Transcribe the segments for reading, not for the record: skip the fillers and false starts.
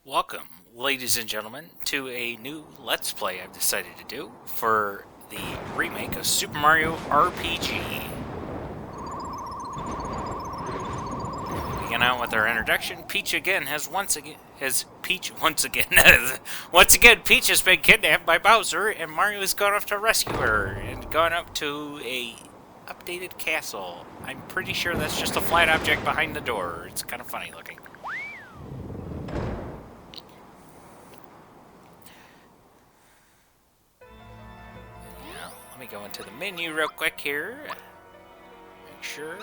Welcome, ladies and gentlemen, to a new Let's Play I've decided to do for the remake of Super Mario RPG. Begin out with our introduction. Peach once again, Peach has been kidnapped by Bowser, and Mario has gone off to rescue her and gone up to a updated castle. I'm pretty sure that's just a flat object behind the door. It's kind of funny looking. Let me go into the menu real quick here. Make sure.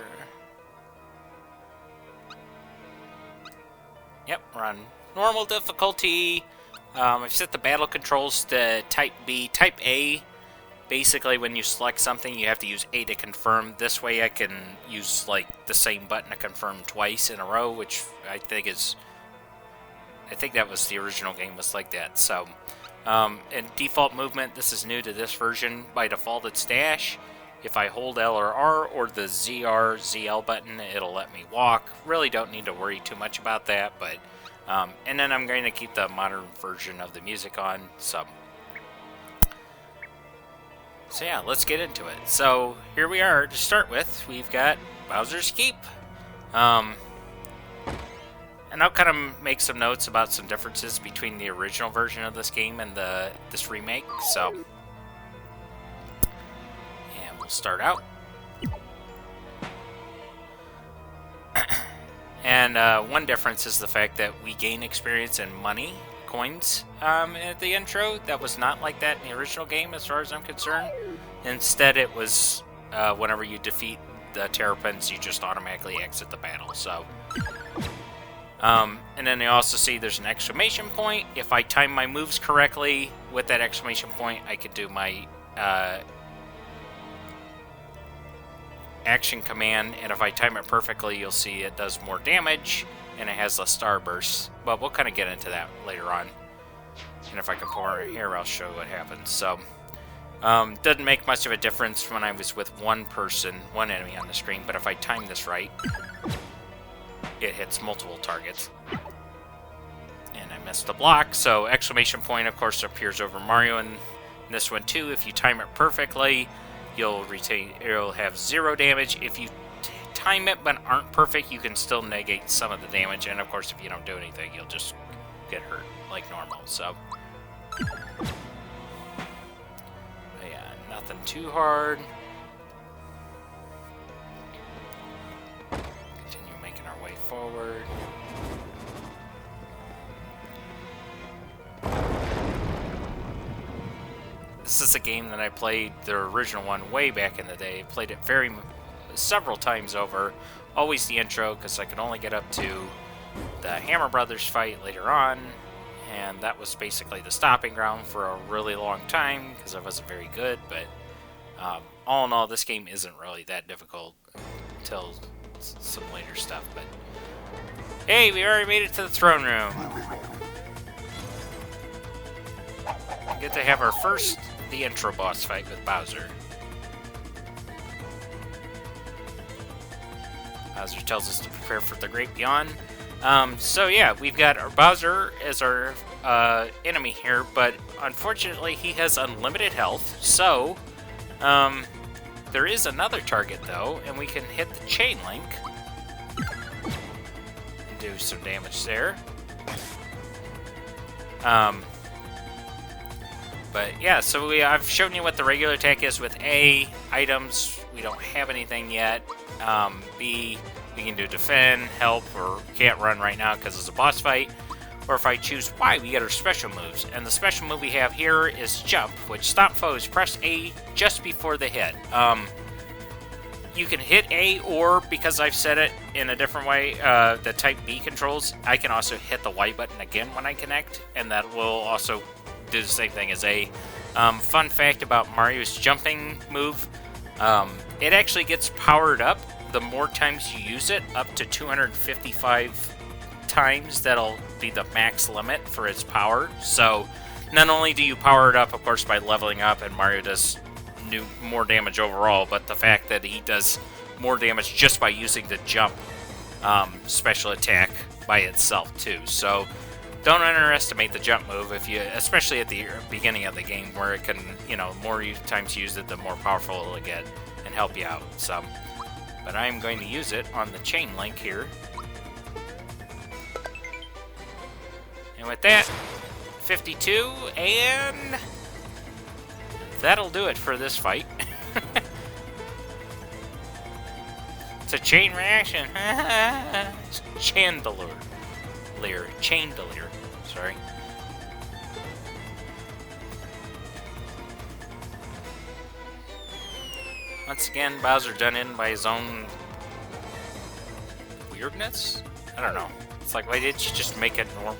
Yep, we're on normal difficulty. I've set the battle controls to Type B. Type A, basically when you select something, you have to use A to confirm. This way I can use like the same button to confirm twice in a row, which I think that was the original game was like that. So, and default movement, this is new to this version. By default, it's dash. If I hold L or R or the ZL button, it'll let me walk. Really don't need to worry too much about that, but, and then I'm going to keep the modern version of the music on, so yeah, let's get into it. So, here we are. To start with, we've got Bowser's Keep. And I'll kind of make some notes about some differences between the original version of this game and this remake, so. And we'll start out. And one difference is the fact that we gain experience and money, coins, at the intro. That was not like that in the original game as far as I'm concerned. Instead, it was whenever you defeat the Terrapins, you just automatically exit the battle, so. And then you also see there's an exclamation point. If I time my moves correctly with that exclamation point, I could do my action command. And if I time it perfectly, you'll see it does more damage and it has less starbursts. But we'll kind of get into that later on. And if I can pour it here, I'll show you what happens. So, doesn't make much of a difference when I was with one enemy on the screen. But if I time this right, it hits multiple targets. And I missed the block, so exclamation point, of course, appears over Mario in this one too. If you time it perfectly, it'll have 0 damage. If you time it but aren't perfect, you can still negate some of the damage. And of course, if you don't do anything, you'll just get hurt like normal. So, but yeah, nothing too hard. Forward. This is a game that I played, the original one, way back in the day. Played it several times over. Always the intro, because I could only get up to the Hammer Brothers fight later on. And that was basically the stopping ground for a really long time, because I wasn't very good. But all in all, this game isn't really that difficult until some later stuff. But hey, we already made it to the throne room. We get to have our the intro boss fight with Bowser. Bowser tells us to prepare for the great beyond. So yeah, we've got our Bowser as our enemy here, but unfortunately he has unlimited health. So, there is another target though, and we can hit the chain link. Do some damage there. But yeah, so I've shown you what the regular attack is with A, items, we don't have anything yet. B, we can do defend, help, or can't run right now because it's a boss fight. Or if I choose Y, we get our special moves. And the special move we have here is jump, which stop foes, press A just before the hit. You can hit A, or because I've set it in a different way, the Type B controls, I can also hit the Y button again when I connect, and that will also do the same thing as A. Fun fact about Mario's jumping move, it actually gets powered up the more times you use it, up to 255 times. That'll be the max limit for its power. So not only do you power it up, of course, by leveling up, and Mario does more damage overall, but the fact that he does more damage just by using the jump special attack by itself too. So don't underestimate the jump move, if you, especially at the beginning of the game, where it can, more times use it, the more powerful it'll get and help you out some. But I'm going to use it on the chain link here. And with that, 52, and that'll do it for this fight. It's a chain reaction. Chandelier. Chandelier. Sorry. Once again, Bowser done in by his own weirdness? I don't know. It's like, why didn't you just make it normal?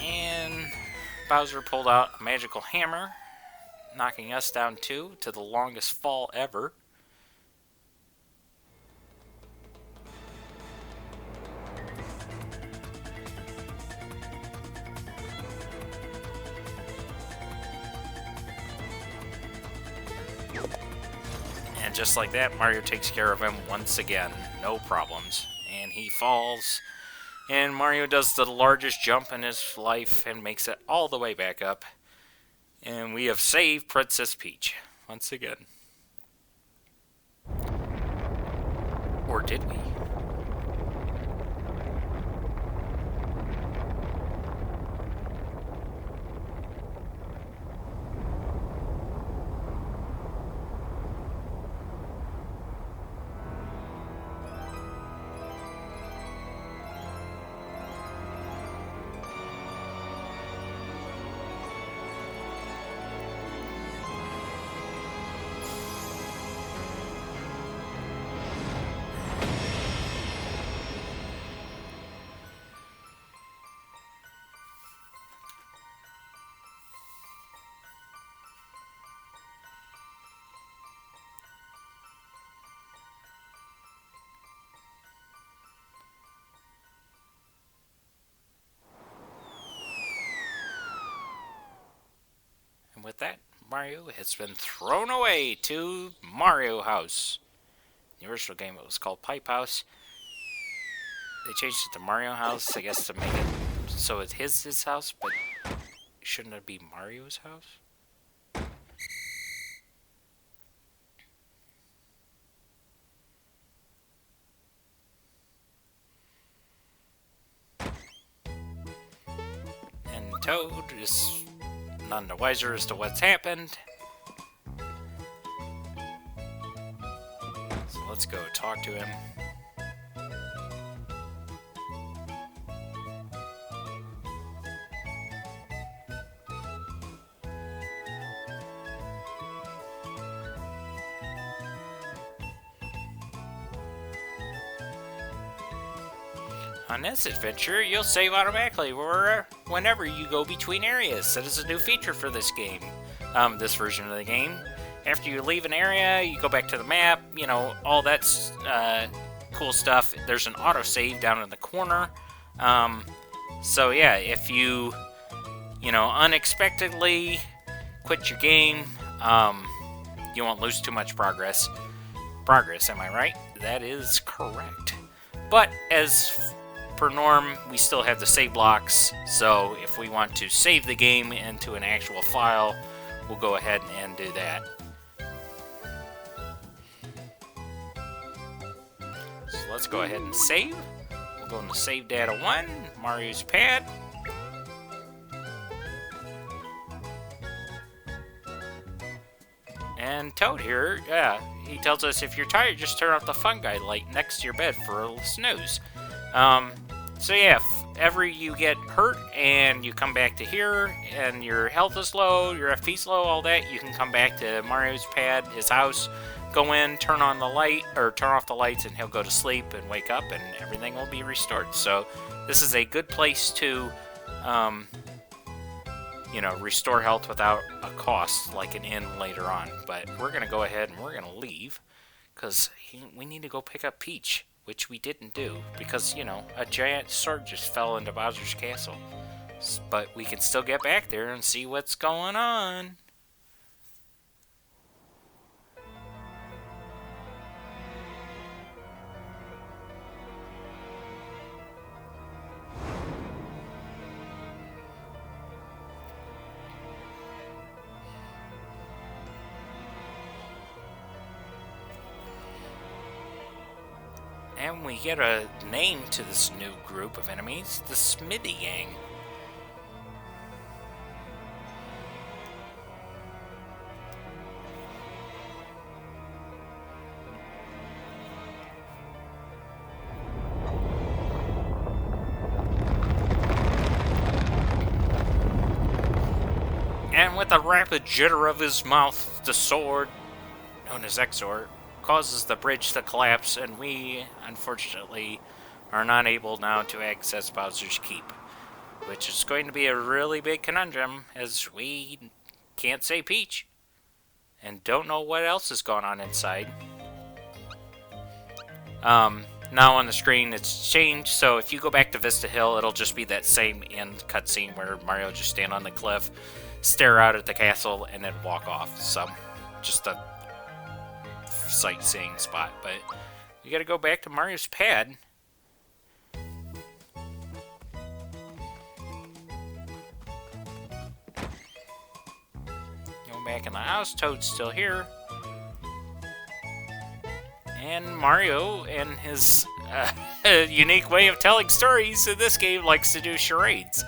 And Bowser pulled out a magical hammer, knocking us down too, to the longest fall ever. And just like that, Mario takes care of him once again. No problems. And he falls. And Mario does the largest jump in his life and makes it all the way back up. And we have saved Princess Peach once again. Or did we? And with that, Mario has been thrown away to Mario House. The original game, it was called Pipe House. They changed it to Mario House, I guess, to make it so it's his house, but shouldn't it be Mario's house? And Toad is none the wiser as to what's happened. So let's go talk to him. On this adventure, you'll save automatically whenever you go between areas. That is a new feature for this game, this version of the game. After you leave an area, you go back to the map, all that's cool stuff. There's an autosave down in the corner. So yeah, if you, unexpectedly quit your game, you won't lose too much progress. Am I right? That is correct. But as per norm, we still have the save blocks, so if we want to save the game into an actual file, we'll go ahead and do that. So let's go ahead and save. We'll go into Save Data 1, Mario's pad. And Toad here, yeah, he tells us if you're tired, just turn off the fun guy light next to your bed for a snooze. So yeah, if ever you get hurt and you come back to here and your health is low, your FP's low, all that, you can come back to Mario's pad, his house, go in, turn on the light, or turn off the lights, and he'll go to sleep and wake up and everything will be restored. So this is a good place to, restore health without a cost, like an inn later on. But we're going to go ahead and we're going to leave, because we need to go pick up Peach, which we didn't do, because, a giant sword just fell into Bowser's castle. But we can still get back there and see what's going on. And we get a name to this new group of enemies, the Smithy Gang. And with a rapid jitter of his mouth, the sword, known as Exort, causes the bridge to collapse, and we, unfortunately, are not able now to access Bowser's Keep, which is going to be a really big conundrum, as we can't say Peach, and don't know what else is going on inside. Now on the screen it's changed, so if you go back to Vista Hill, it'll just be that same end cutscene where Mario just stand on the cliff, stare out at the castle, and then walk off. So, just a sightseeing spot, but you gotta go back to Mario's pad. Going back in the house, Toad's still here. And Mario, and his unique way of telling stories in this game, likes to do charades.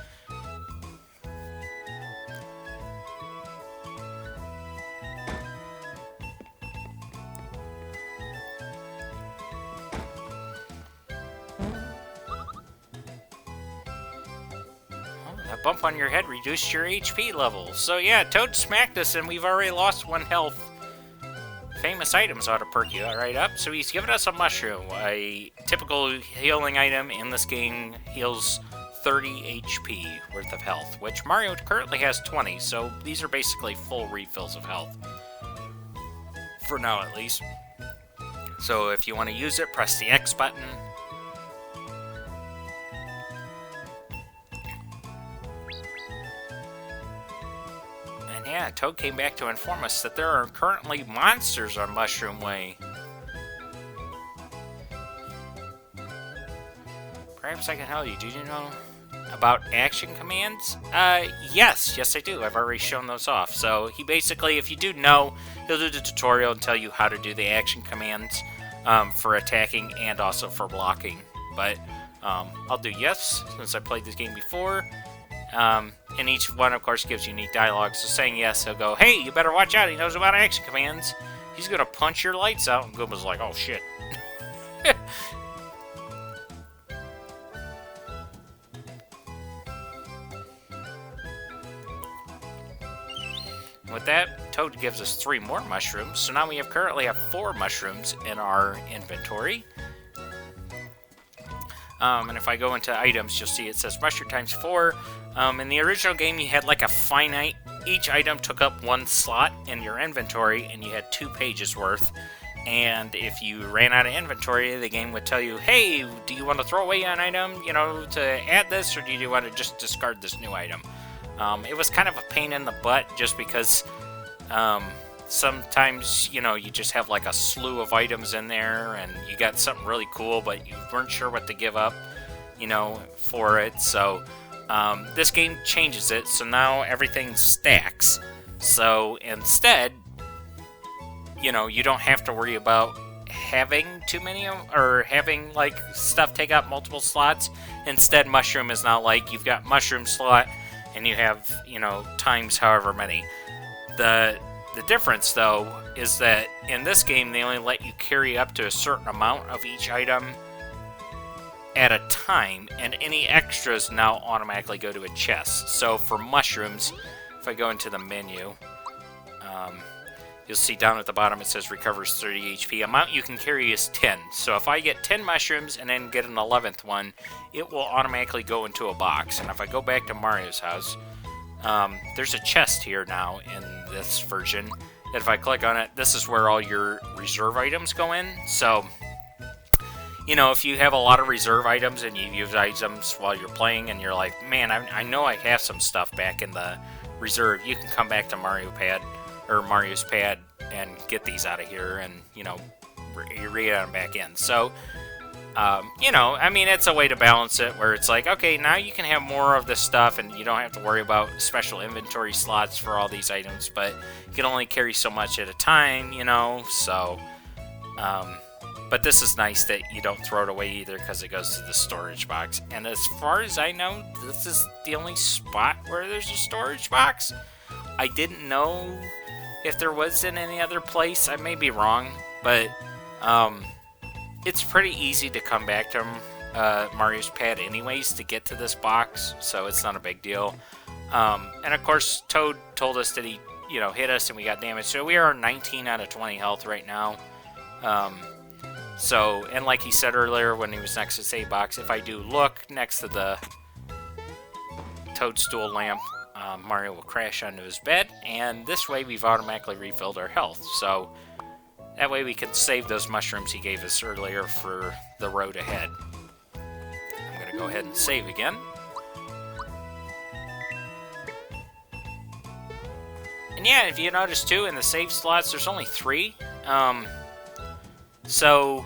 That bump on your head reduced your HP level. So yeah, Toad smacked us and we've already lost 1 health. Famous items ought to perk you right up. So he's given us a mushroom. A typical healing item in this game heals 30 HP worth of health, which Mario currently has 20, so these are basically full refills of health. For now, at least. So if you want to use it, press the X button. And yeah, Toad came back to inform us that there are currently monsters on Mushroom Way. Perhaps I can help you. Do you know about action commands? Yes I do. I've already shown those off. So he basically, if you do know, he'll do the tutorial and tell you how to do the action commands for attacking and also for blocking. But I'll do yes, since I played this game before. And each one, of course, gives unique dialogue. So saying yes, he'll go, hey, you better watch out. He knows about action commands. He's going to punch your lights out. And Goomba's like, oh, shit. With that, Toad gives us 3 more mushrooms. So now we currently have 4 mushrooms in our inventory. And if I go into items, you'll see it says mushroom times 4. In the original game, you had like a finite. Each item took up 1 slot in your inventory, and you had 2 pages worth. And if you ran out of inventory, the game would tell you, hey, do you want to throw away an item, to add this, or do you want to just discard this new item? It was kind of a pain in the butt, just because sometimes, you just have like a slew of items in there, and you got something really cool, but you weren't sure what to give up, for it. So this game changes it, so now everything stacks. So instead, you don't have to worry about having too many, or having like stuff take up multiple slots. Instead, mushroom is now like you've got mushroom slot, and you have, times however many. The difference, though, is that in this game, they only let you carry up to a certain amount of each item at a time, and any extras now automatically go to a chest. So for mushrooms, if I go into the menu, you'll see down at the bottom it says recovers 30 HP. Amount you can carry is 10. So if I get 10 mushrooms and then get an 11th one, it will automatically go into a box. And if I go back to Mario's house, there's a chest here now in this version. That if I click on it, this is where all your reserve items go in. So, if you have a lot of reserve items and you use items while you're playing and you're like, man, I know I have some stuff back in the reserve, you can come back to Mario's pad and get these out of here and, re-add them back in. So, it's a way to balance it where it's like, okay, now you can have more of this stuff and you don't have to worry about special inventory slots for all these items, but you can only carry so much at a time, so, But this is nice that you don't throw it away either because it goes to the storage box. And as far as I know, this is the only spot where there's a storage box. I didn't know if there was in any other place. I may be wrong, but it's pretty easy to come back to Mario's pad anyways to get to this box, so it's not a big deal. And of course, Toad told us that he, hit us and we got damaged. So we are 19 out of 20 health right now. So, and like he said earlier when he was next to save box, if I do look next to the toadstool lamp, Mario will crash onto his bed, and this way we've automatically refilled our health. So that way we can save those mushrooms he gave us earlier for the road ahead. I'm going to go ahead and save again. And yeah, if you notice too, in the save slots, there's only 3. So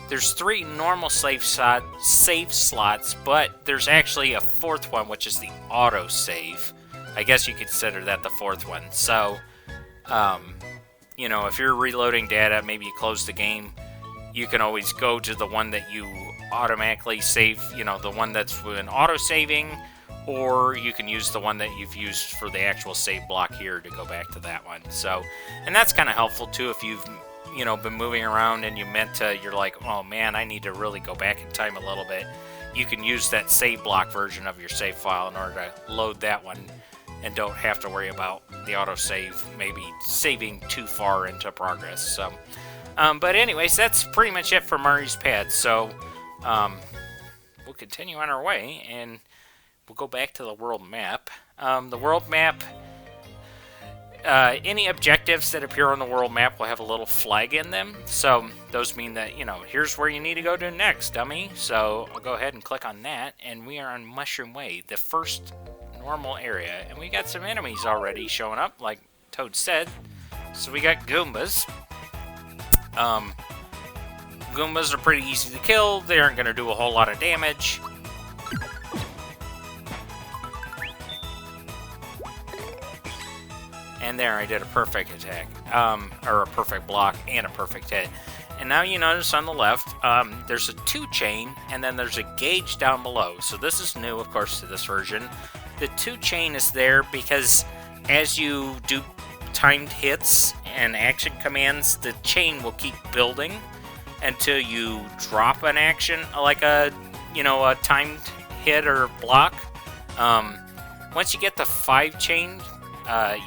there's 3 normal save slots, but there's actually a 4th one, which is the auto save. I guess you could consider that the 4th one. So, if you're reloading data, maybe you close the game, you can always go to the one that you automatically save, the one that's in auto saving, or you can use the one that you've used for the actual save block here to go back to that one. So, and that's kind of helpful too if you've been moving around and you're like, oh man, I need to really go back in time a little bit. You can use that save block version of your save file in order to load that one and don't have to worry about the autosave maybe saving too far into progress. So, but anyways, that's pretty much it for Mario's pad. So, we'll continue on our way and we'll go back to the world map. The world map, any objectives that appear on the world map will have a little flag in them. So those mean that, here's where you need to go to next, dummy. So I'll go ahead and click on that, and we are on Mushroom Way, the first normal area. And we got some enemies already showing up, like Toad said. So we got Goombas. Goombas are pretty easy to kill. They aren't going to do a whole lot of damage. And there, I did a perfect attack, or a perfect block and a perfect hit. And now you notice on the left, there's a 2 chain, and then there's a gauge down below. So this is new, of course, to this version. The 2 chain is there because as you do timed hits and action commands, the chain will keep building until you drop an action, like a timed hit or block. Once you get the 5 chain,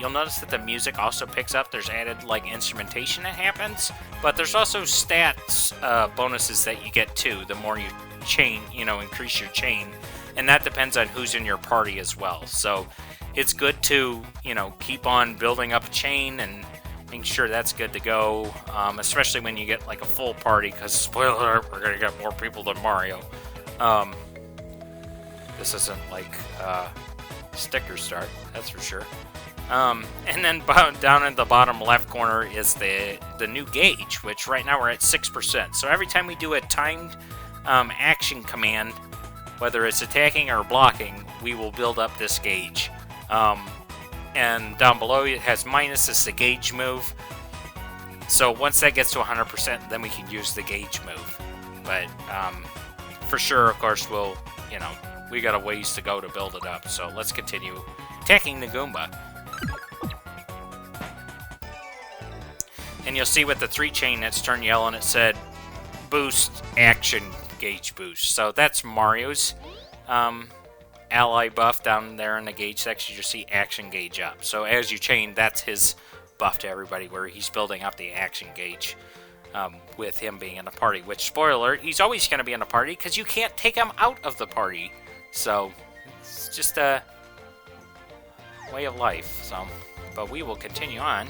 you'll notice that the music also picks up. There's added instrumentation that happens, but there's also stats bonuses that you get too. The more you chain, increase your chain, and that depends on who's in your party as well. So it's good to keep on building up a chain and making sure that's good to go, especially when you get a full party. Because spoiler alert, we're gonna get more people than Mario. This isn't like sticker start, that's for sure. And then down in the bottom left corner is the new gauge, which right now we're at 6%. So every time we do a timed action command, whether it's attacking or blocking, we will build up this gauge. And down below it has minus, it's the gauge move. So once that gets to 100%, then we can use the gauge move. But for sure, of course, we got a ways to go to build it up. So let's continue attacking the Goomba. And you'll see with the 3 chain that's turned yellow and it said boost action gauge boost. So that's Mario's ally buff down there in the gauge section. You see action gauge up. So as you chain, that's his buff to everybody where he's building up the action gauge with him being in the party. Which, spoiler alert, he's always going to be in the party because you can't take him out of the party. So it's just a way of life. So, but we will continue on.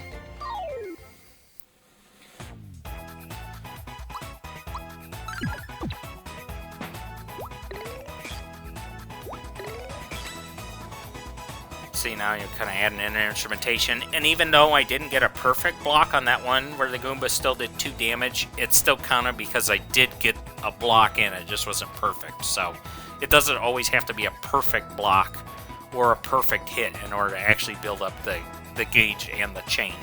See, now you're kind of adding in instrumentation, and even though I didn't get a perfect block on that one where the Goomba still did 2 damage, it still counted because I did get a block in. It just wasn't perfect. So it doesn't always have to be a perfect block or a perfect hit in order to actually build up the gauge and the chain.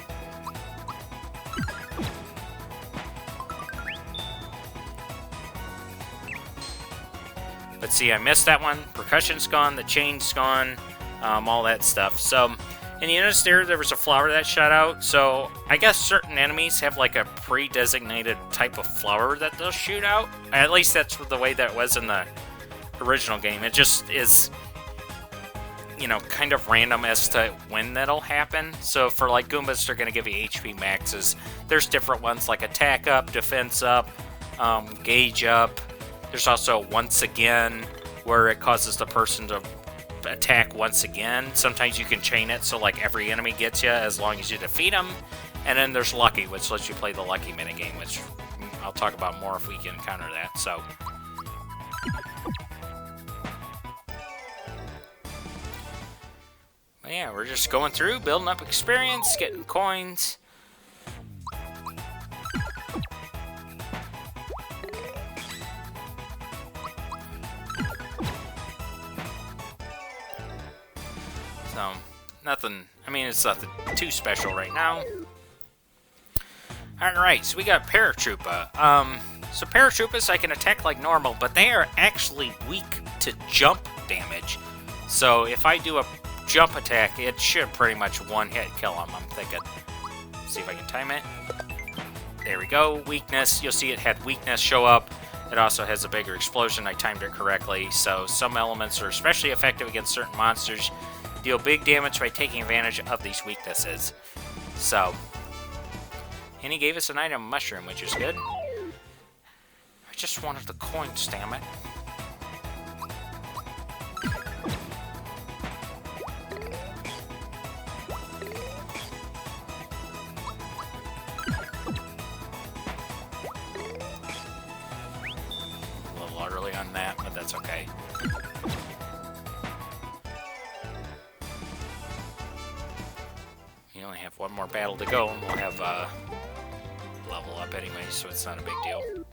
But see, I missed that one. Percussion's gone, the chain's gone, all that stuff. So, and you notice there was a flower that shot out. So I guess certain enemies have like a pre-designated type of flower that they'll shoot out. At least that's the way that it was in the original game. It just is, you know, kind of random as to when that'll happen. So for like Goombas, they're going to give you HP maxes. There's different ones like attack up, defense up, gauge up. There's also once again, where it causes the person to attack once again. Sometimes you can chain it so like every enemy gets you as long as you defeat them. And then there's lucky, which lets you play the lucky minigame, which I'll talk about more if we can counter that. So yeah, we're just going through, building up experience, getting coins. So, nothing, I mean, it's nothing too special right now. Alright, so we got Paratroopa. So Paratroopers, I can attack like normal, but they are actually weak to jump damage. So if I do a jump attack, it should pretty much one-hit kill them, I'm thinking. See if I can time it. There we go. Weakness. You'll see it had weakness show up. It also has a bigger explosion. I timed it correctly. So some elements are especially effective against certain monsters. Deal big damage by taking advantage of these weaknesses. So, and he gave us an item mushroom, which is good. I just wanted the coins, damn it. A little early on that, but that's okay. We only have one more battle to go, and we'll have level up anyway, so it's not a big deal.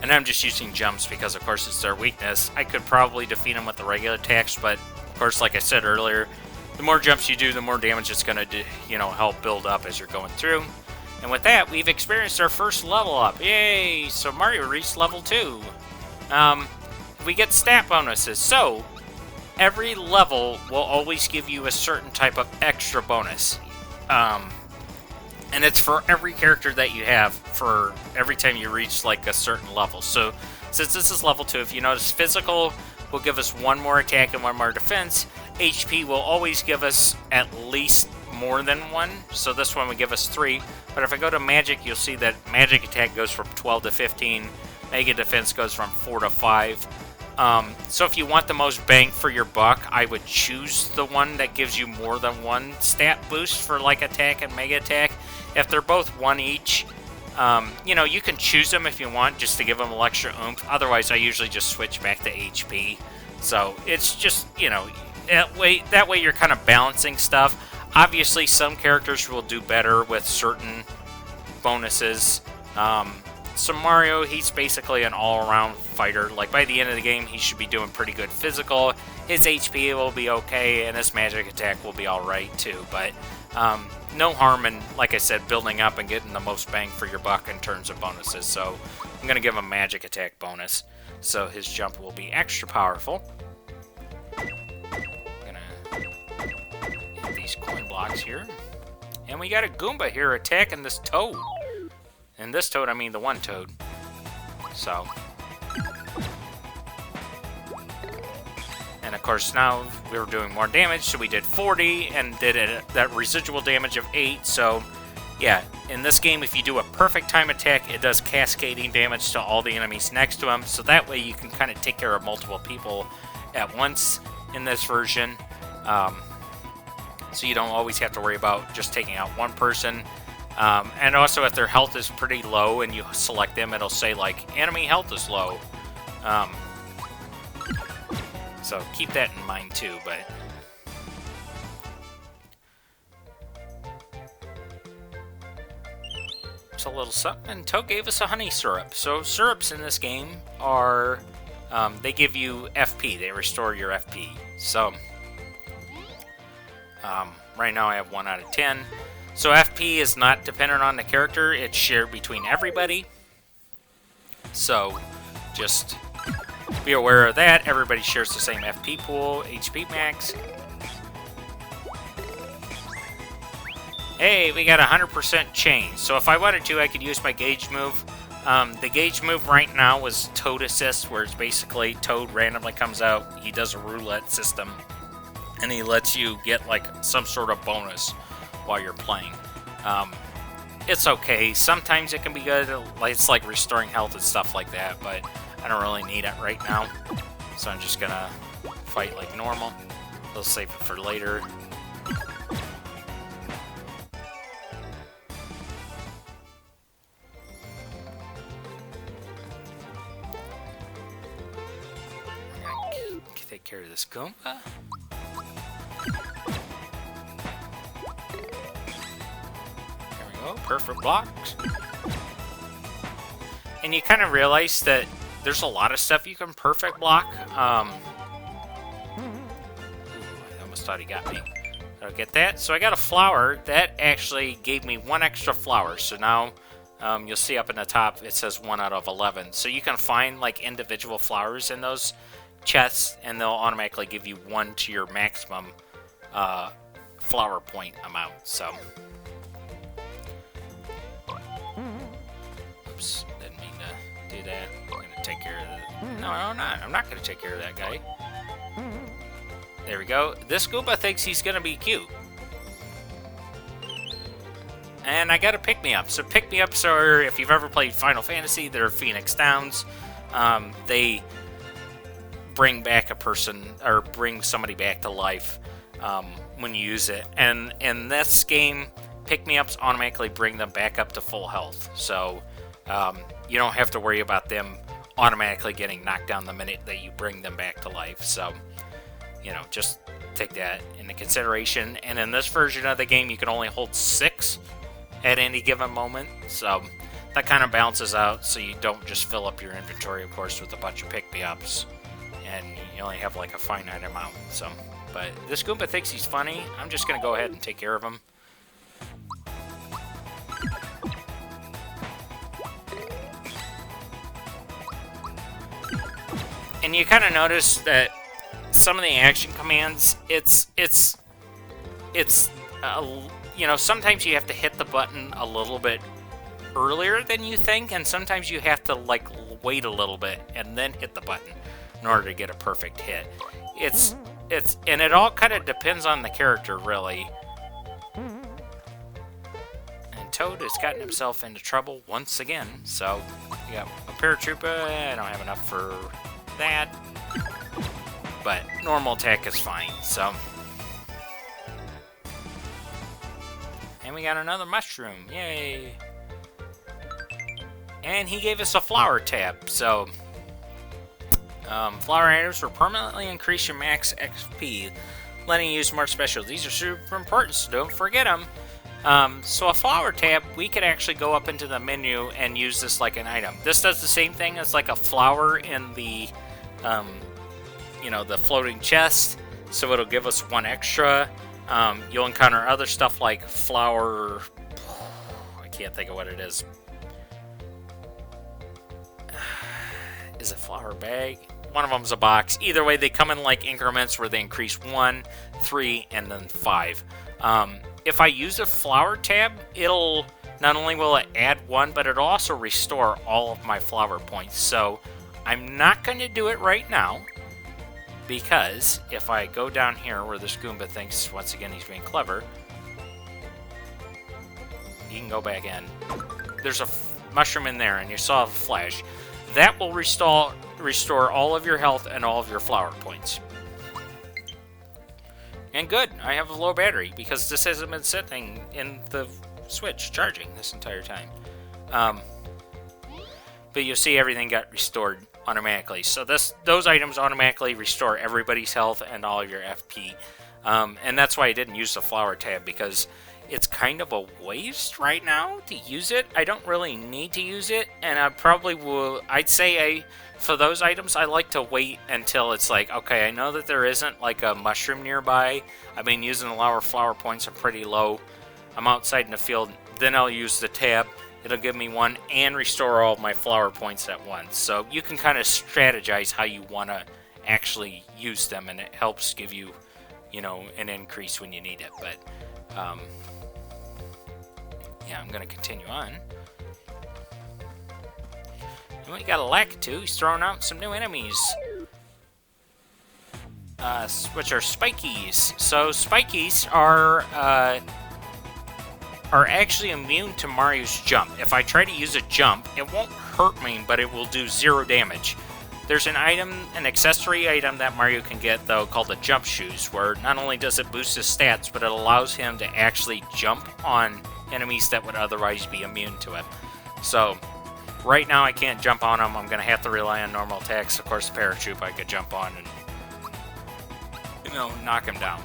And I'm just using jumps because, of course, it's their weakness. I could probably defeat them with the regular attacks, but, of course, like I said earlier, the more jumps you do, the more damage it's going to do, you know, help build up as you're going through. And with that, we've experienced our first level up. Yay! So Mario reached level 2. We get stat bonuses. So, every level will always give you a certain type of extra bonus. And it's for every character that you have for every time you reach, like, a certain level. So, since this is level 2, if you notice, physical will give us one more attack and one more defense. HP will always give us at least more than one, so this one would give us 3. But if I go to magic, you'll see that magic attack goes from 12 to 15, mega defense goes from 4 to 5. So if you want the most bang for your buck, I would choose the one that gives you more than one stat boost for like attack and mega attack. If they're both 1 each, you know, you can choose them if you want, just to give them an extra oomph. Otherwise, I usually just switch back to HP. So it's just, you know, that way you're kind of balancing stuff. Obviously, some characters will do better with certain bonuses. So Mario, he's basically an all-around fighter. Like, by the end of the game, he should be doing pretty good physical. His HP will be okay, and his magic attack will be alright, too. But no harm in, like I said, building up and getting the most bang for your buck in terms of bonuses. So I'm going to give him a magic attack bonus. So his jump will be extra powerful. These coin blocks here. And we got a Goomba here attacking this toad. And this toad, I mean the one toad. So. And of course now we were doing more damage, so we did 40 and did that residual damage of 8. So yeah, in this game if you do a perfect time attack, it does cascading damage to all the enemies next to him. So that way you can kind of take care of multiple people at once in this version. So you don't always have to worry about just taking out one person. And also, if their health is pretty low and you select them, it'll say, like, enemy health is low. So keep that in mind, too, but... It's a little something. And Toad gave us a honey syrup. So syrups in this game are they give you FP. They restore your FP. So, right now I have 1 out of 10. So FP is not dependent on the character. It's shared between everybody. So, just be aware of that. Everybody shares the same FP pool, HP max. Hey, we got 100% change. So if I wanted to, I could use my gauge move. The gauge move right now was Toad Assist, where it's basically Toad randomly comes out. He does a roulette system, and he lets you get like some sort of bonus while you're playing. It's okay. Sometimes it can be good. It's like restoring health and stuff like that, but I don't really need it right now. So I'm just gonna fight like normal. I'll save it for later. Take care of this Goomba. There we go, perfect blocks. And you kind of realize that there's a lot of stuff you can perfect block. Ooh, I almost thought he got me. I'll get that. So I got a flower. That actually gave me 1 extra flower. So now you'll see up in the top it says 1 out of 11. So you can find like individual flowers in those chests, and they'll automatically give you 1 to your maximum flower point amount. So, oops, didn't mean to do that. I'm gonna take care of that. No, I'm not. I'm not gonna take care of that guy. There we go. This Goomba thinks he's gonna be cute, and I got a pick-me-up. So pick-me-ups are, if you've ever played Final Fantasy, they're Phoenix Downs. They bring back a person, or bring somebody back to life when you use it. And in this game, pick-me-ups automatically bring them back up to full health. So you don't have to worry about them automatically getting knocked down the minute that you bring them back to life. So, you know, just take that into consideration. And in this version of the game, you can only hold 6 at any given moment. So that kind of balances out, so you don't just fill up your inventory, of course, with a bunch of pick-me-ups, and you only have like a finite amount. So, but this Goomba thinks he's funny. I'm just gonna go ahead and take care of him. And you kind of notice that some of the action commands, it's you know, sometimes you have to hit the button a little bit earlier than you think, and sometimes you have to like wait a little bit and then hit the button in order to get a perfect hit. And it all kind of depends on the character, really. And Toad has gotten himself into trouble once again. So we got a paratrooper. I don't have enough for that, but normal attack is fine. So, and we got another mushroom. Yay! And he gave us a flower tab. So, flower items will permanently increase your max XP, letting you use more specials. These are super important, so don't forget them. So a flower tab, we could actually go up into the menu and use this like an item. This does the same thing as like a flower in the, you know, the floating chest. So it'll give us 1 extra. You'll encounter other stuff like flower. I can't think of what it is. Is it flower bag? One of them's a box. Either way, they come in like increments where they increase 1, 3, and then 5. If I use a flower tab, it'll not only will it add 1, but it'll also restore all of my flower points. So I'm not going to do it right now, because if I go down here where this Goomba thinks once again he's being clever, you can go back in. There's a mushroom in there, and you saw a flash. That will restore all of your health and all of your flower points. And good, I have a low battery because this hasn't been sitting in the Switch charging this entire time. But you'll see everything got restored automatically. So those items automatically restore everybody's health and all of your FP. And that's why I didn't use the flower tab, because it's kind of a waste right now to use it. I don't really need to use it, and I probably will. I'd say for those items, I like to wait until it's like, okay, I know that there isn't like a mushroom nearby. I've been using a lot of flower points. I'm pretty low. I'm outside in the field. Then I'll use the tab. It'll give me one and restore all of my flower points at once. So you can kind of strategize how you want to actually use them, and it helps give you, you know, an increase when you need it. But yeah, I'm going to continue on. And we got a Lakitu. He's throwing out some new enemies, which are Spikies. So Spikies are actually immune to Mario's jump. If I try to use a jump, it won't hurt me, but it will do 0 damage. There's an accessory item that Mario can get, though, called the Jump Shoes, where not only does it boost his stats, but it allows him to actually jump on enemies that would otherwise be immune to it. So, right now I can't jump on him. I'm going to have to rely on normal attacks. Of course, the Paratroop I could jump on and, you know, knock him down,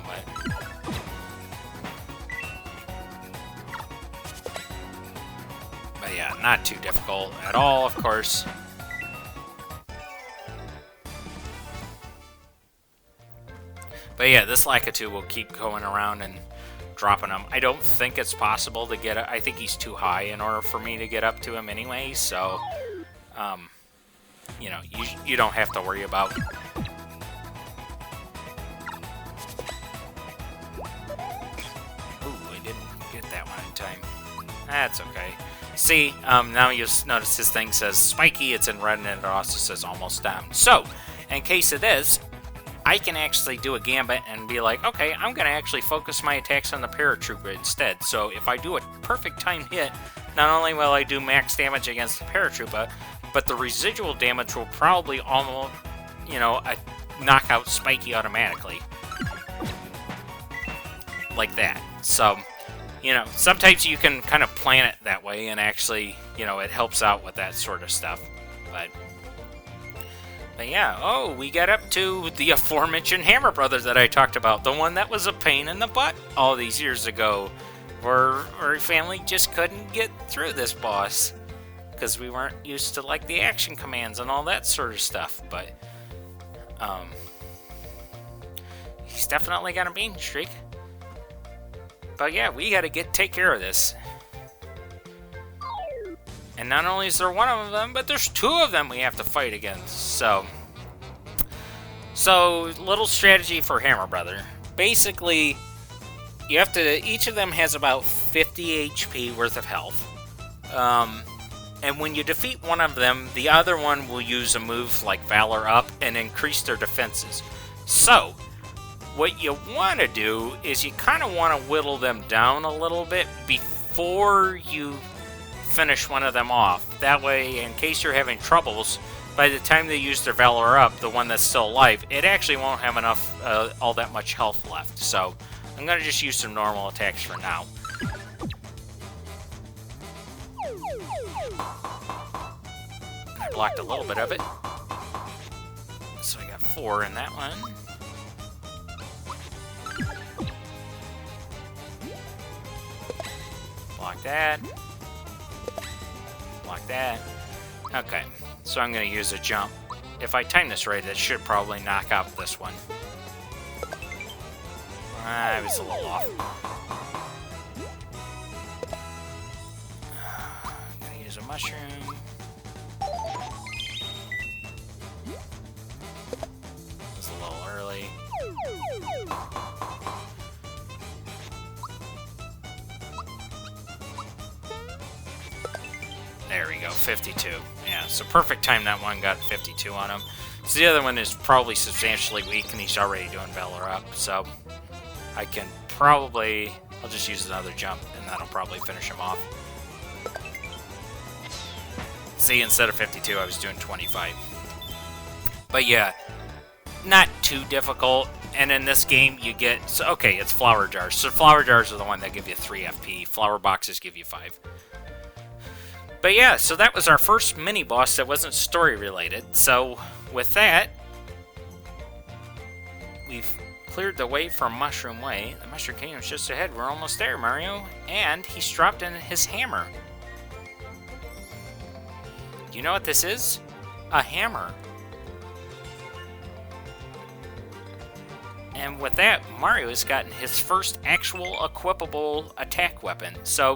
But yeah, not too difficult at all, of course. But yeah, this Lakitu will keep going around and dropping them. I don't think it's possible to get... I think he's too high in order for me to get up to him anyway, so... you know, you don't have to worry about... Ooh, I didn't get that one in time. That's okay. See, now you'll notice his thing says spiky, it's in red, and it also says almost down. So, in case of this, I can actually do a gambit and be like, okay, I'm going to actually focus my attacks on the Paratrooper instead. So if I do a perfect time hit, not only will I do max damage against the Paratrooper, but the residual damage will probably almost, you know, knock out Spiky automatically. Like that. So, you know, sometimes you can kind of plan it that way and actually, you know, it helps out with that sort of stuff. But yeah, oh, we got up to the aforementioned Hammer Brothers that I talked about. The one that was a pain in the butt all these years ago. Where our family just couldn't get through this boss. Because we weren't used to, like, the action commands and all that sort of stuff. But, he's definitely got a mean streak. But yeah, we gotta take care of this. And not only is there one of them, but there's 2 of them we have to fight against. So little strategy for Hammer Brother. Basically, you have to. Each of them has about 50 HP worth of health. And when you defeat one of them, the other one will use a move like Valor Up and increase their defenses. So, what you want to do is you kind of want to whittle them down a little bit before you finish one of them off. That way, in case you're having troubles, by the time they use their Valor Up, the one that's still alive, it actually won't have enough, all that much health left. So, I'm going to just use some normal attacks for now. I blocked a little bit of it. So I got 4 in that one. Block that. Block that. Okay, so I'm going to use a jump. If I time this right, that should probably knock out this one. I was a little off. I'm going to use a mushroom. It's a little early. There we go, 52. Yeah, so perfect time that one got 52 on him. So the other one is probably substantially weak, and he's already doing Valor Up, so I can probably... I'll just use another jump, and that'll probably finish him off. See, instead of 52, I was doing 25. But yeah, not too difficult. And in this game, you get... So, okay, it's flower jars. So flower jars are the one that give you 3 FP. Flower boxes give you 5. But yeah, so that was our first mini-boss that wasn't story-related. So, with that, we've cleared the way for Mushroom Way. The Mushroom Kingdom's just ahead. We're almost there, Mario. And he's dropped in his hammer. Do you know what this is? A hammer. And with that, Mario has gotten his first actual equipable attack weapon. So,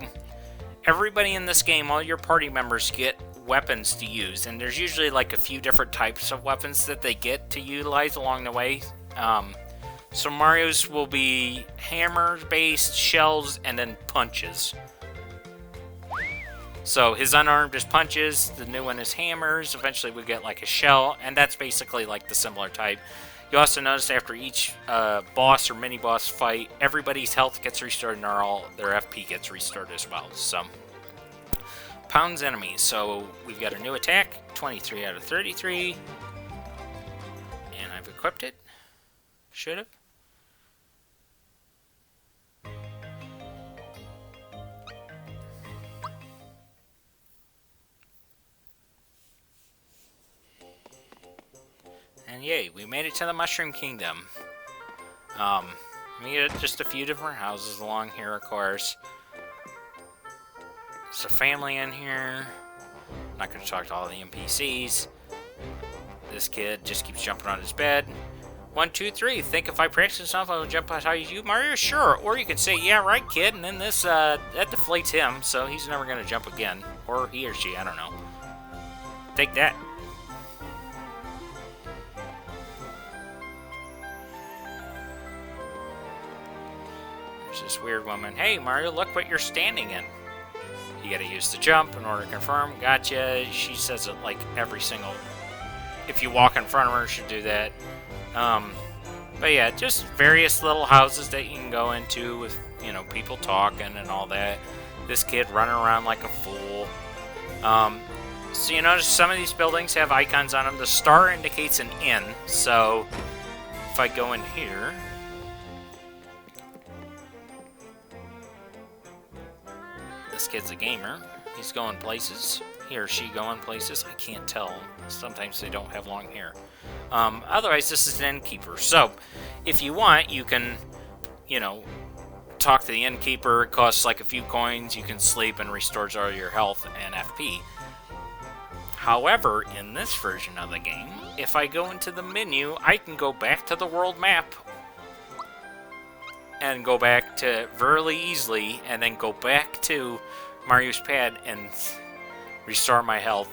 everybody in this game, all your party members get weapons to use. And there's usually like a few different types of weapons that they get to utilize along the way. So Mario's will be hammers-based, shells, and then punches. So his unarmed is punches, the new one is hammers, eventually we get like a shell, and that's basically like the similar type. You also notice after each boss or mini-boss fight, everybody's health gets restored and their FP gets restored as well. So, pounds enemies. So we've got a new attack, 23 out of 33. And I've equipped it. Should have. And yay, we made it to the Mushroom Kingdom. We get just a few different houses along here, of course. There's a family in here. I'm not going to talk to all the NPCs. This kid just keeps jumping on his bed. 1, 2, 3. Think if I practice enough, I'll jump as high as you, Mario? Sure. Or you could say, yeah, right, kid. And then this, that deflates him, so he's never going to jump again. Or he or she, I don't know. Take that. This weird woman. Hey, Mario, look what you're standing in. You gotta use the jump in order to confirm. Gotcha. She says it like every single... If you walk in front of her, you should do that. But yeah, just various little houses that you can go into with, you know, people talking and all that. This kid running around like a fool. So you notice some of these buildings have icons on them. The star indicates an inn. So if I go in here... This kid's a gamer. He's going places. He or she going places. I can't tell. Sometimes they don't have long hair. Otherwise, this is an innkeeper. So, if you want, you can, you know, talk to the innkeeper. It costs like a few coins. You can sleep and restores all your health and FP. However, in this version of the game, if I go into the menu, I can go back to the world map and go back to very easily, and then go back to Mario's pad and restore my health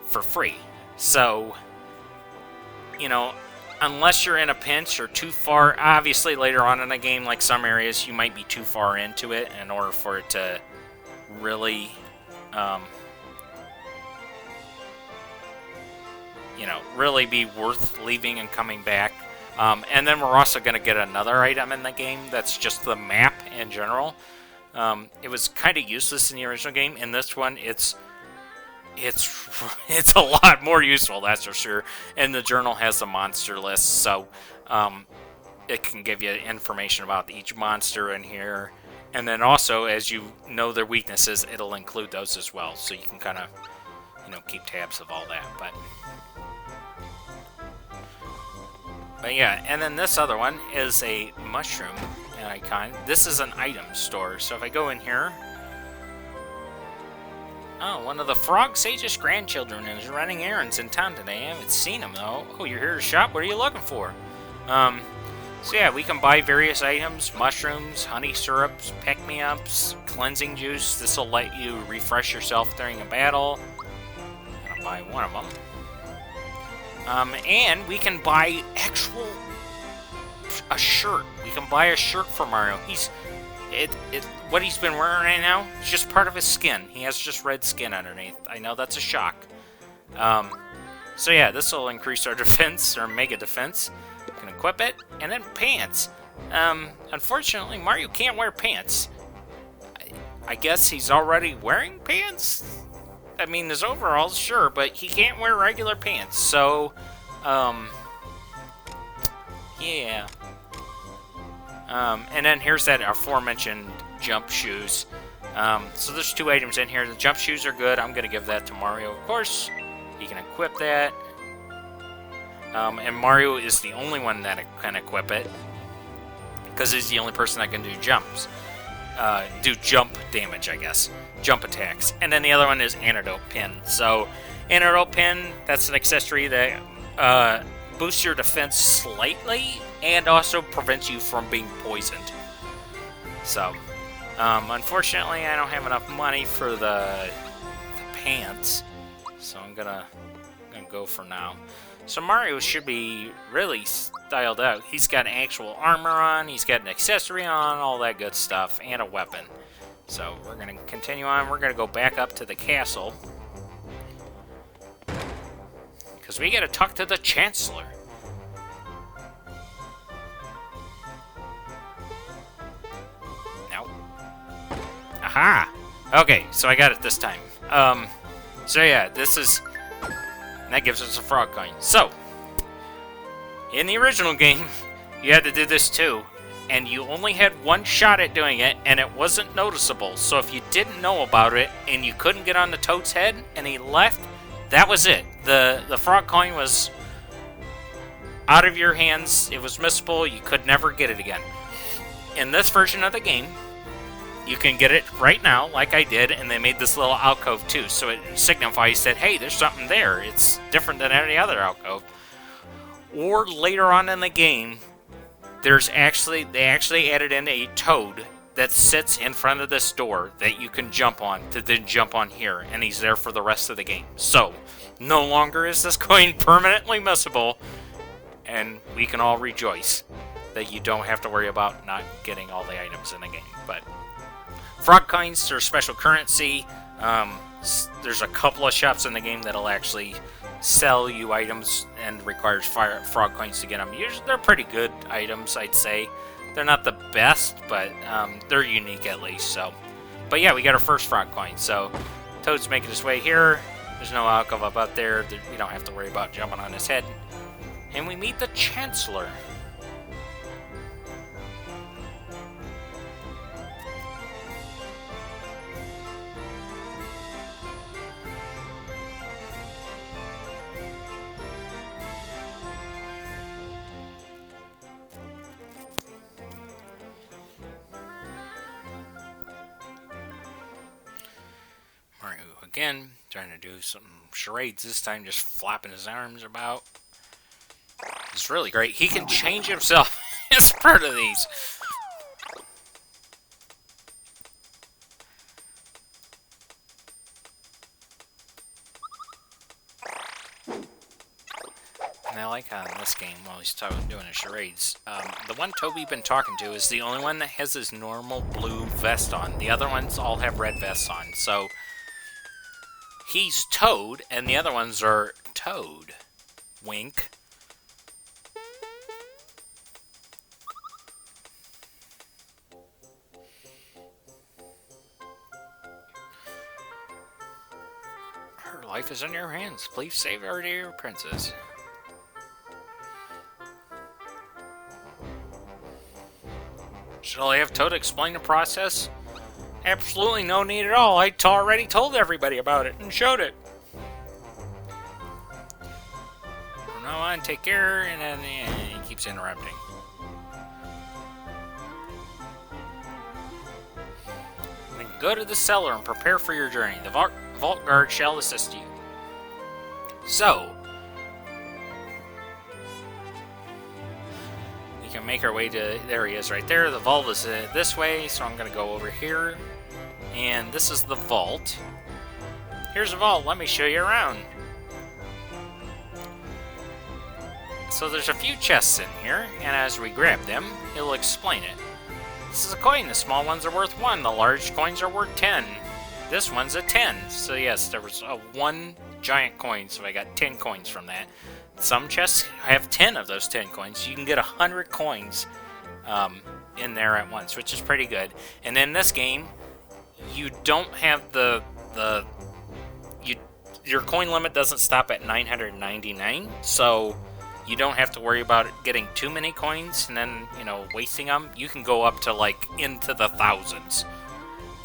for free. So, you know, unless you're in a pinch or too far, obviously later on in the game, like some areas, you might be too far into it in order for it to really, you know, really be worth leaving and coming back. And then we're also going to get another item in the game that's just the map in general. It was kind of useless in the original game. In this one, it's a lot more useful, that's for sure. And the journal has a monster list, so it can give you information about each monster in here. And then also, as you know their weaknesses, it'll include those as well. So you can kind of, you know, keep tabs of all that. But yeah, and then this other one is a mushroom icon. This is an item store. So if I go in here... Oh, one of the Frog Sage's grandchildren is running errands in town today. I haven't seen him, though. Oh, you're here to shop? What are you looking for? So yeah, we can buy various items. Mushrooms, honey syrups, pick-me-ups, cleansing juice. This will let you refresh yourself during a battle. I'm going to buy one of them. And we can buy a shirt. We can buy a shirt for Mario. What he's been wearing right now is just part of his skin. He has just red skin underneath. I know that's a shock. So yeah, this will increase our defense, or mega defense. We can equip it. And then pants. Unfortunately, Mario can't wear pants. I guess he's already wearing pants? I mean, his overalls, sure, but he can't wear regular pants, so, yeah. And then here's that aforementioned jump shoes. So there's two items in here. The jump shoes are good. I'm going to give that to Mario, of course. He can equip that. And Mario is the only one that can equip it. because he's the only person that can do jumps. Do jump damage, I guess. Jump attacks. And then the other one is Antidote Pin. So, Antidote Pin, that's an accessory that boosts your defense slightly and also prevents you from being poisoned. So, unfortunately, I don't have enough money for the pants, so I'm gonna go for now. So Mario should be really styled out. He's got actual armor on, he's got an accessory on, all that good stuff, and a weapon. So we're gonna continue on. We're gonna go back up to the castle because we gotta talk to the Chancellor. Aha! Okay, so I got it this time. So yeah, this is... that gives us a frog coin. So, in the original game, you had to do this too, and you only had one shot at doing it, and it wasn't noticeable. So if you didn't know about it, and you couldn't get on the Toad's head, and he left, that was it. The frog coin was out of your hands, it was missable, you could never get it again. In this version of the game, you can get it right now, like I did, and they made this little alcove too, so it signifies that, hey, there's something there. It's different than any other alcove. Or later on in the game, they actually added in a toad that sits in front of this door that you can jump on to then jump on here, and he's there for the rest of the game. So, no longer is this coin permanently missable, and we can all rejoice that you don't have to worry about not getting all the items in the game. But frog coins are special currency. There's a couple of shops in the game that'll actually sell you items and requires frog coins to get them. Usually they're pretty good items, I'd say. They're not the best, but they're unique at least. So, but yeah, we got our first frog coin. So Toad's making his way here. There's no alcove up out there. We don't have to worry about jumping on his head. And we meet the Chancellor. Mario again, trying to do some charades this time, just flapping his arms about. It's really great. He can change himself as part of these. And I like how in this game, while he's doing his charades, the one Toad we've been talking to is the only one that has his normal blue vest on. The other ones all have red vests on. So he's Toad, and the other ones are Toad. Wink. Her life is in your hands. Please save our dear princess. Should I have Toad explain the process? Absolutely no need at all. I already told everybody about it and showed it. From now on, take care, and then he keeps interrupting. Then go to the cellar and prepare for your journey. The vault guard shall assist you. So, we can make our way to... there he is right there. The vault is this way, so I'm going to go over here. And this is the vault. Here's the vault. Let me show you around. So there's a few chests in here, and as we grab them, it'll explain it. This is a coin. The small ones are worth 1. The large coins are worth 10. This one's a 10. So yes, there was a 1 giant coin, so I got 10 coins from that. Some chests have 10 of those 10 coins. You can get 100 coins in there at once, which is pretty good. And in this game, you don't have your coin limit doesn't stop at 999, so you don't have to worry about it getting too many coins and then, wasting them. You can go up to, like, into the thousands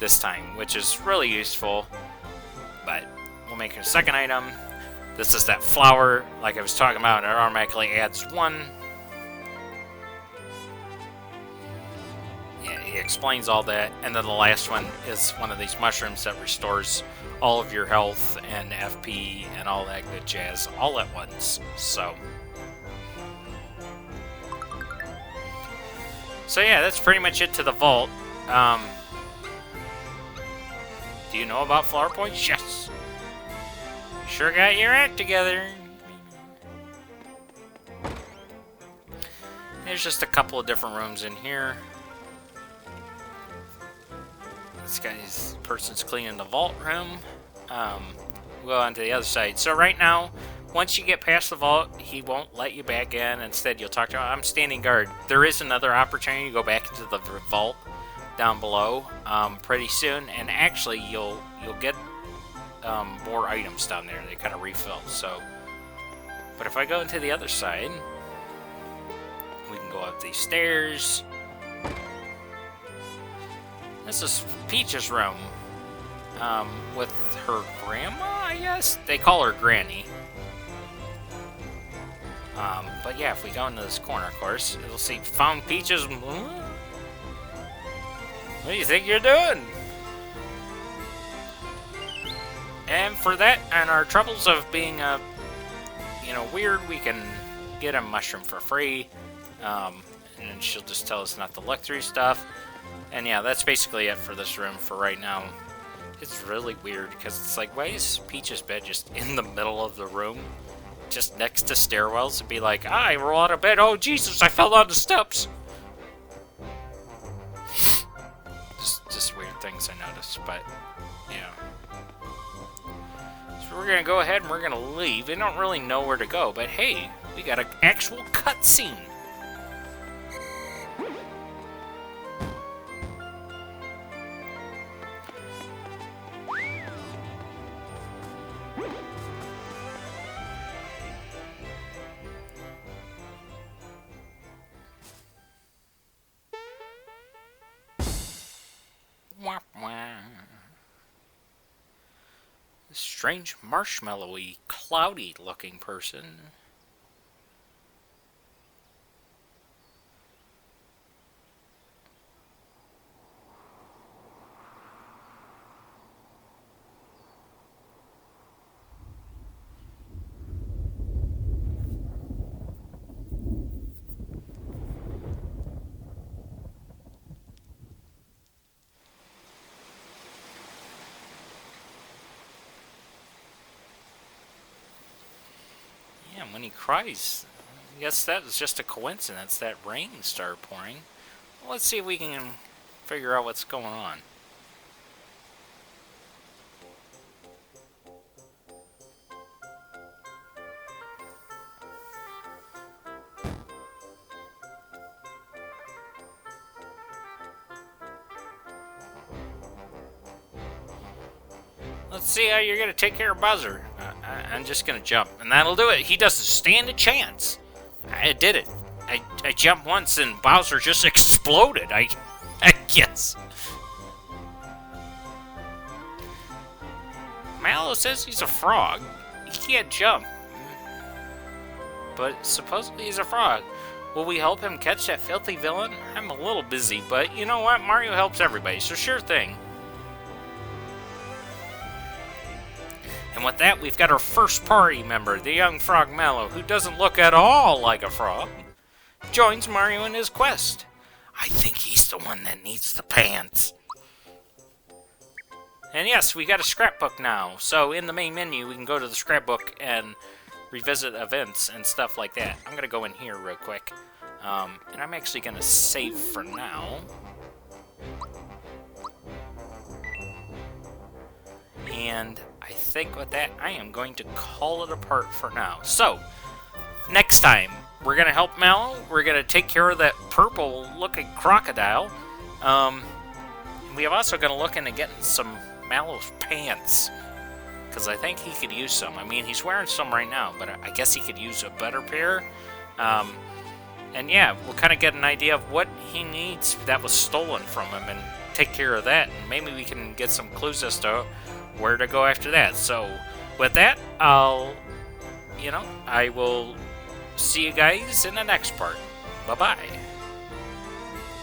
this time, which is really useful. But we'll make a second item. This is that flower, like I was talking about, it automatically adds 1. explains all that, and then the last one is one of these mushrooms that restores all of your health and FP and all that good jazz all at once. So yeah, that's pretty much it to the vault. Do you know about flower points? Yes. Sure got your act together. There's just a couple of different rooms in here. This person's cleaning the vault room. We'll go on to the other side. So right now, once you get past the vault, he won't let you back in. Instead, you'll talk to him. I'm standing guard. There is another opportunity to go back into the vault down below pretty soon, and actually, you'll get more items down there. They kind of refill. So, but if I go into the other side, we can go up these stairs. This is Peach's room with her grandma, I guess? They call her Granny. But yeah, if we go into this corner, of course, it'll say, found Peach's... What do you think you're doing? And for that, and our troubles of being, weird, we can get a mushroom for free. And then she'll just tell us not to look through stuff. And yeah, that's basically it for this room for right now. It's really weird, because it's like, why is Peach's bed just in the middle of the room? Just next to stairwells? And be like, I roll out of bed, oh Jesus, I fell down the steps! Just weird things I noticed, but, yeah. So we're gonna go ahead and we're gonna leave. We don't really know where to go, but hey, we got an actual cutscene! Strange, marshmallowy, cloudy-looking person. When he cries, I guess that was just a coincidence that rain started pouring. Well, let's see if we can figure out what's going on. Let's see how you're going to take care of Bowser. I'm just going to jump, and that'll do it. He doesn't stand a chance. I did it. I jumped once, and Bowser just exploded. I guess. Mallow says he's a frog. He can't jump. But supposedly he's a frog. Will we help him catch that filthy villain? I'm a little busy, but you know what? Mario helps everybody, so sure thing. And with that, we've got our first party member, the young frog Mallow, who doesn't look at all like a frog, joins Mario in his quest. I think he's the one that needs the pants. And yes, we got a scrapbook now. So in the main menu, we can go to the scrapbook and revisit events and stuff like that. I'm going to go in here real quick. And I'm actually going to save for now. And I think with that, I am going to call it apart for now. So, next time, we're going to help Mallow. We're going to take care of that purple-looking crocodile. We are also going to look into getting some Mallow's pants. Because I think he could use some. I mean, he's wearing some right now, but I guess he could use a better pair. And yeah, we'll kind of get an idea of what he needs that was stolen from him and take care of that. And maybe we can get some clues as to where to go after that. So, with that, I will see you guys in the next part. Bye-bye.